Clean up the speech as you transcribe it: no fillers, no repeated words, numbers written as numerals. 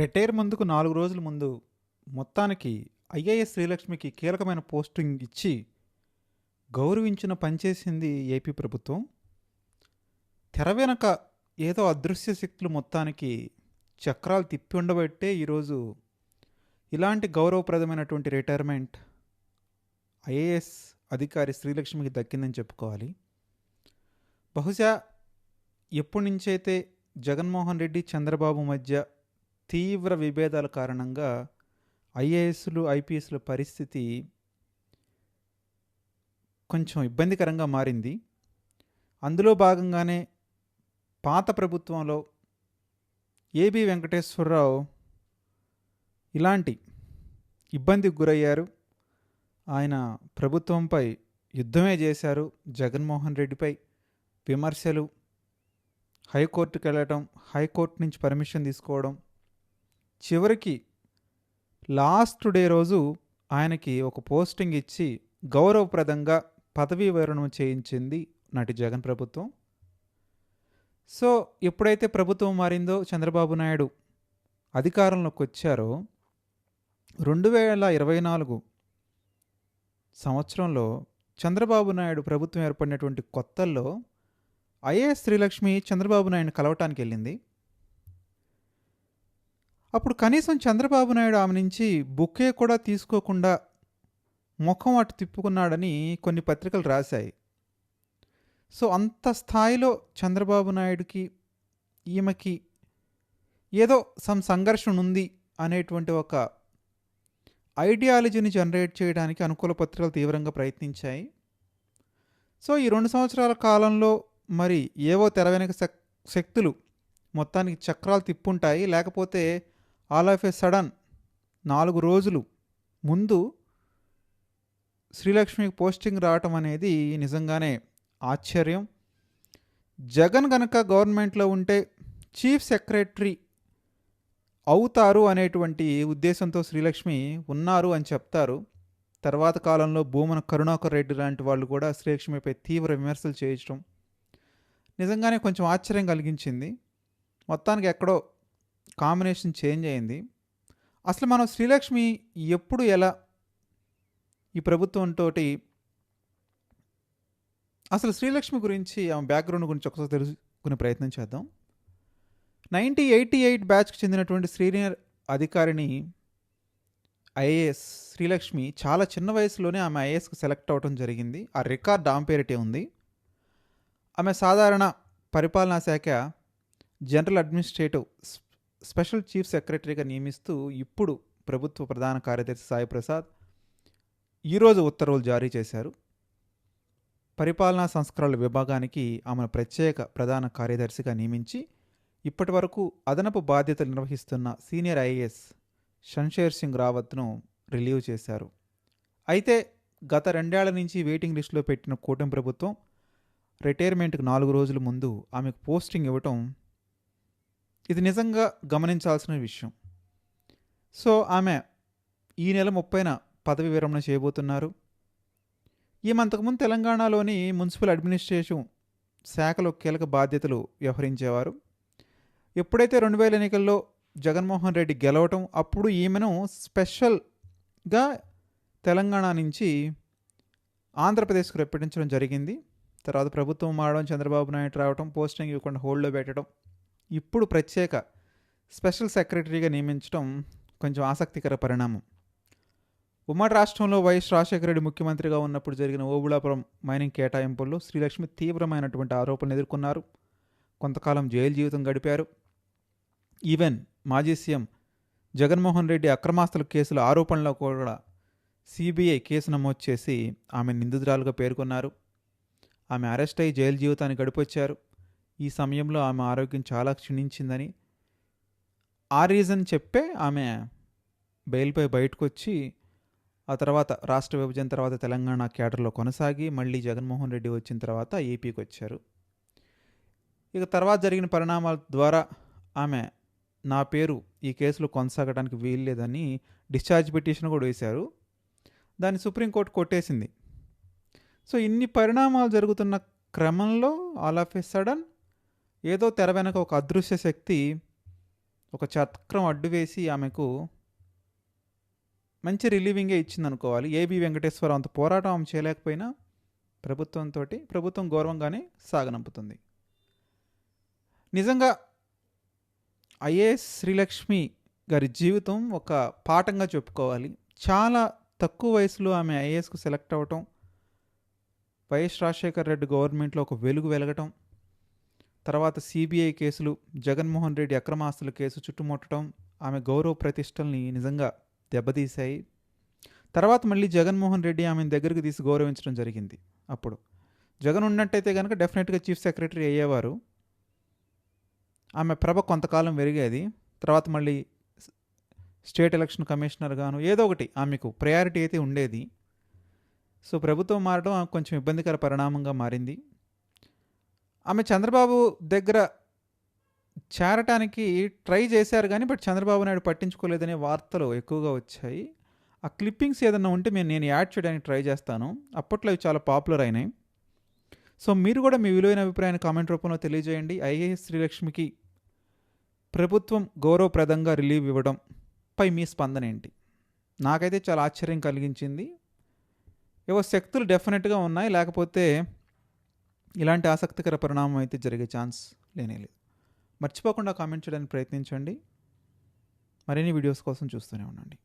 Retire ముందుకు 4 రోజుల ముందు మొత్తానికి ఐఏఎస్ శ్రీలక్ష్మికి కీలకమైన పోస్టింగ్ ఇచ్చి గౌరవించిన పనిచేసింది ఏపీ ప్రభుత్వం. తెర వెనక ఏదో అదృశ్య శక్తులు మొత్తానికి చక్రాలు తిప్పి ఉండబట్టే ఈరోజు ఇలాంటి గౌరవప్రదమైనటువంటి రిటైర్మెంట్ ఐఏఎస్ అధికారి శ్రీలక్ష్మికి దక్కిందని చెప్పుకోవాలి. బహుశా ఎప్పటి నుంచైతే జగన్మోహన్ రెడ్డి చంద్రబాబు మధ్య తీవ్ర విభేదాల కారణంగా ఐఏఎస్లు ఐపీఎస్ల పరిస్థితి కొంచెం ఇబ్బందికరంగా మారింది. అందులో భాగంగానే పాత ప్రభుత్వంలో ఏబి వెంకటేశ్వరరావు ఇలాంటి ఇబ్బందికి గురయ్యారు. ఆయన ప్రభుత్వంపై యుద్ధమే చేశారు. జగన్మోహన్ రెడ్డిపై విమర్శలు, హైకోర్టుకు వెళ్ళటం, హైకోర్టు నుంచి పర్మిషన్ తీసుకోవడం, చివరికి లాస్ట్ డే రోజు ఆయనకి ఒక పోస్టింగ్ ఇచ్చి గౌరవప్రదంగా పదవీ విరమణ చేయించింది నాటి జగన్ ప్రభుత్వం. సో ఎప్పుడైతే ప్రభుత్వం మారిందో, చంద్రబాబు నాయుడు అధికారంలోకి వచ్చారో 2024 సంవత్సరంలో చంద్రబాబు నాయుడు ప్రభుత్వం ఏర్పడినటువంటి కొత్తల్లో ఐఏఎస్ శ్రీలక్ష్మి చంద్రబాబు నాయుడిని కలవటానికి వెళ్ళింది. అప్పుడు కనీసం చంద్రబాబు నాయుడు ఆమె నుంచి బుకే కూడా తీసుకోకుండా ముఖం అటు తిప్పుకున్నాడని కొన్ని పత్రికలు రాశాయి. సో అంత స్థాయిలో చంద్రబాబు నాయుడుకి ఈమెకి ఏదో సంఘర్షణ ఉంది అనేటువంటి ఒక ఐడియాలజీని జనరేట్ చేయడానికి అనుకూల పత్రికలు తీవ్రంగా ప్రయత్నించాయి. సో ఈ 2 సంవత్సరాల కాలంలో మరి ఏవో తెర వెనక శక్తులు మొత్తానికి చక్రాలు తిప్పుంటాయి. లేకపోతే ఆల్ ఆఫ్ ఏ సడన్ 4 రోజులు ముందు శ్రీలక్ష్మికి పోస్టింగ్ రావటం అనేది నిజంగానే ఆశ్చర్యం. జగన్ గనక గవర్నమెంట్లో ఉంటే చీఫ్ సెక్రటరీ అవుతారు అనేటువంటి ఉద్దేశంతో శ్రీలక్ష్మి ఉన్నారు అని చెప్తారు. తర్వాత కాలంలో భూమన కరుణాకర్ రెడ్డి లాంటి వాళ్ళు కూడా శ్రీలక్ష్మిపై తీవ్ర విమర్శలు చేయటం నిజంగానే కొంచెం ఆశ్చర్యం కలిగించింది. మొత్తానికి ఎక్కడో కాంబినేషన్ చేంజ్ అయింది. అసలు మనం శ్రీలక్ష్మి ఎప్పుడు ఎలా ఈ ప్రభుత్వంతో అసలు శ్రీలక్ష్మి గురించి, ఆమె బ్యాక్గ్రౌండ్ గురించి ఒకసారి తెలుసుకునే ప్రయత్నం చేద్దాం. 1988 బ్యాచ్కి చెందినటువంటి సీనియర్ అధికారిని ఐఏఎస్ శ్రీలక్ష్మి చాలా చిన్న వయసులోనే ఆమె ఐఏఎస్కి సెలెక్ట్ అవ్వడం జరిగింది. ఆ రికార్డ్ ఆమె పేరిటే ఉంది. ఆమె సాధారణ పరిపాలనా శాఖ జనరల్ అడ్మినిస్ట్రేటివ్ స్పెషల్ చీఫ్ సెక్రటరీగా నియమిస్తూ ఇప్పుడు ప్రభుత్వ ప్రధాన కార్యదర్శి సాయి ప్రసాద్ ఈరోజు ఉత్తర్వులు జారీ చేశారు. పరిపాలనా సంస్కరణల విభాగానికి ఆమెను ప్రత్యేక ప్రధాన కార్యదర్శిగా నియమించి ఇప్పటి వరకు అదనపు బాధ్యతలు నిర్వహిస్తున్న సీనియర్ ఐఏఎస్ షంషేర్ సింగ్ రావత్ను రిలీవ్ చేశారు. అయితే గత 2 ఏళ్ల నుంచి వెయిటింగ్ లిస్టులో పెట్టిన కూటమి ప్రభుత్వం రిటైర్మెంట్కి 4 రోజుల ముందు ఆమెకు పోస్టింగ్ ఇవ్వటం ఇది నిజంగా గమనించాల్సిన విషయం. సో ఆమె ఈ నెల 30న పదవి విరమణ చేయబోతున్నారు. ఈమె అంతకుముందు తెలంగాణలోని మున్సిపల్ అడ్మినిస్ట్రేషన్ శాఖలో కీలక బాధ్యతలు వ్యవహరించేవారు. ఎప్పుడైతే 2000 ఎన్నికల్లో జగన్మోహన్ రెడ్డి గెలవటం, అప్పుడు ఈమెను స్పెషల్గా తెలంగాణ నుంచి ఆంధ్రప్రదేశ్కు రప్పించడం జరిగింది. తర్వాత ప్రభుత్వం మారడం, చంద్రబాబు నాయుడు రావడం, పోస్టింగ్ ఇవ్వకుండా హోల్డ్లో పెట్టడం, ఇప్పుడు ప్రత్యేక స్పెషల్ సెక్రటరీగా నియమించడం కొంచెం ఆసక్తికర పరిణామం. ఉమ్మడి రాష్ట్రంలో వైఎస్ రాజశేఖర రెడ్డి ముఖ్యమంత్రిగా ఉన్నప్పుడు జరిగిన ఓబుళాపురం మైనింగ్ కేటాయింపుల్లో శ్రీలక్ష్మి తీవ్రమైనటువంటి ఆరోపణలు ఎదుర్కొన్నారు. కొంతకాలం జైలు జీవితం గడిపారు. ఈవెన్ మాజీ సీఎం జగన్మోహన్ రెడ్డి అక్రమాస్తుల కేసుల ఆరోపణలో కూడా సిబిఐ కేసు నమోదు చేసి ఆమె నిందితురాలుగా పేర్కొన్నారు. ఆమె అరెస్ట్ అయి జైలు జీవితాన్ని గడిపొచ్చారు. ఈ సమయంలో ఆమె ఆరోగ్యం చాలా క్షీణించిందని ఆ రీజన్ చెప్పే ఆమె బెయిల్పై బయటకు వచ్చి ఆ తర్వాత రాష్ట్ర విభజన తర్వాత తెలంగాణ క్యాడర్లో కొనసాగి మళ్ళీ జగన్మోహన్ రెడ్డి వచ్చిన తర్వాత ఏపీకి వచ్చారు. ఇక తర్వాత జరిగిన పరిణామాల ద్వారా ఆమె నా పేరు ఈ కేసులో కొనసాగడానికి వీల్లేదని డిశ్చార్జ్ పిటిషన్ కూడా వేశారు. దాన్ని సుప్రీంకోర్టు కొట్టేసింది. సో ఇన్ని పరిణామాలు జరుగుతున్న క్రమంలో ఆల్ ఆఫ్ ఏ సడన్ ఏదో తెర వెనక ఒక అదృశ్య శక్తి ఒక చక్రం అడ్డు వేసి ఆమెకు మంచి రిలీవింగే ఇచ్చిందనుకోవాలి. ఏబి వెంకటేశ్వరరావు అంత పోరాటం ఆమె చేయలేకపోయినా ప్రభుత్వం గౌరవంగానే సాగనంపుతుంది. నిజంగా ఐఏఎస్ శ్రీలక్ష్మి గారి జీవితం ఒక పాఠంగా చెప్పుకోవాలి. చాలా తక్కువ వయసులో ఆమె ఐఏఎస్కు సెలెక్ట్ అవ్వటం, వైఎస్ రాజశేఖర్ రెడ్డి గవర్నమెంట్లో ఒక వెలుగు వెలగటం, తర్వాత సిబిఐ కేసులు, జగన్మోహన్ రెడ్డి అక్రమాస్తుల కేసు చుట్టుముట్టడం ఆమె గౌరవ ప్రతిష్టల్ని నిజంగా దెబ్బతీశాయి. తర్వాత మళ్ళీ జగన్మోహన్ రెడ్డి ఆమెను దగ్గరికి తీసి గౌరవించడం జరిగింది. అప్పుడు జగన్ ఉన్నట్టయితే కనుక డెఫినెట్గా చీఫ్ సెక్రటరీ అయ్యేవారు. ఆమె ప్రభ కొంతకాలం పెరిగేది. తర్వాత మళ్ళీ స్టేట్ ఎలక్షన్ కమిషనర్ గాను ఏదో ఒకటి ఆమెకు ప్రయారిటీ అయితే ఉండేది. సో ప్రభుత్వం మారడం ఆమెకు కొంచెం ఇబ్బందికర పరిణామంగా మారింది. ఆమె చంద్రబాబు దగ్గర చేరటానికి ట్రై చేశారు కానీ బట్ చంద్రబాబు నాయుడు పట్టించుకోలేదనే వార్తలు ఎక్కువగా వచ్చాయి. ఆ క్లిప్పింగ్స్ ఏదన్నా ఉంటే నేను యాడ్ చేయడానికి ట్రై చేస్తాను. అప్పట్లో అవి చాలా పాపులర్ అయినాయి. సో మీరు కూడా మీ విలువైన అభిప్రాయాన్ని కామెంట్ రూపంలో తెలియజేయండి. ఐఏఎస్ శ్రీలక్ష్మికి ప్రభుత్వం గౌరవప్రదంగా రిలీవ్ ఇవ్వడం పై మీ స్పందన ఏంటి? నాకైతే చాలా ఆశ్చర్యం కలిగించింది. ఏవో శక్తులు డెఫినెట్గా ఉన్నాయి, లేకపోతే ఇలాంటి ఆసక్తికర పరిణామం అయితే జరిగే ఛాన్స్ లేనేలేదు. మర్చిపోకుండా కామెంట్ చేయడానికి ప్రయత్నించండి. మరిన్ని వీడియోస్ కోసం చూస్తూనే ఉండండి.